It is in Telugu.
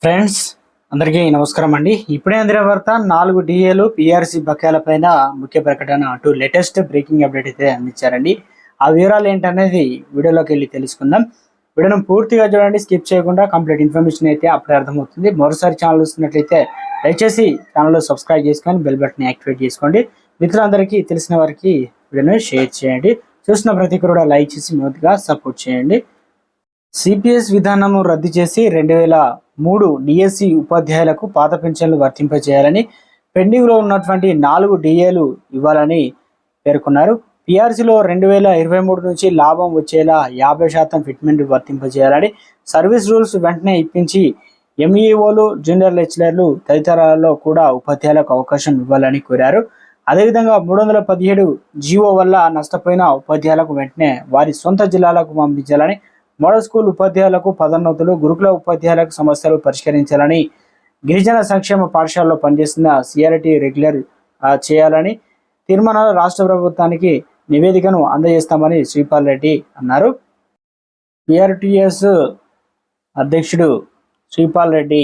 ఫ్రెండ్స్ అందరికీ నమస్కారం అండి. ఇప్పుడే అందిన వార్త 4 డిఏలు పిఆర్సీ బకాయిల పైన ముఖ్య ప్రకటన అంటూ లేటెస్ట్ బ్రేకింగ్ అప్డేట్ అయితే అందించారండి. ఆ వివరాలు ఏంటనేది వీడియోలోకి వెళ్ళి తెలుసుకుందాం. వీడియోను పూర్తిగా చూడండి, స్కిప్ చేయకుండా. కంప్లీట్ ఇన్ఫర్మేషన్ అయితే అప్పుడే అర్థమవుతుంది. మరోసారి ఛానల్ చూస్తున్నట్లయితే దయచేసి ఛానల్ సబ్స్క్రైబ్ చేసుకొని బెల్ బటన్ యాక్టివేట్ చేసుకోండి. మిత్రులందరికీ తెలిసిన వారికి వీడియోను షేర్ చేయండి. చూసిన ప్రతి కూడా లైక్ చేసి మొదటిగా సపోర్ట్ చేయండి. సిపిఎస్ విధానము రద్దు చేసి 2003 డిఎస్సి ఉపాధ్యాయులకు పాత పెన్షన్లు వర్తింపజేయాలని, పెండింగ్లో ఉన్నటువంటి 4 డిఏలు ఇవ్వాలని పేర్కొన్నారు. పిఆర్సీలో 2023 నుంచి లాభం వచ్చేలా 50% ఫిట్మెంట్ వర్తింపజేయాలని, సర్వీస్ రూల్స్ వెంటనే ఇప్పించి ఎంఈఓలు, జూనియర్ లెక్చరర్లు తదితరాలలో కూడా ఉపాధ్యాయులకు అవకాశం ఇవ్వాలని కోరారు. అదేవిధంగా 317 జీవో వల్ల నష్టపోయిన ఉపాధ్యాయులకు వెంటనే వారి సొంత జిల్లాలకు పంపించాలని, మోడల్ స్కూల్ ఉపాధ్యాయులకు పదోన్నతులు, గురుకుల ఉపాధ్యాయులకు సమస్యలు పరిష్కరించాలని, గిరిజన సంక్షేమ పాఠశాలలో పనిచేస్తున్న సిఆర్టీ రెగ్యులర్ చేయాలని తీర్మానాలు రాష్ట్ర ప్రభుత్వానికి నివేదికను అందజేస్తామని శ్రీపాల్ రెడ్డి అన్నారు. పిఆర్టీఎస్ అధ్యక్షుడు శ్రీపాల్ రెడ్డి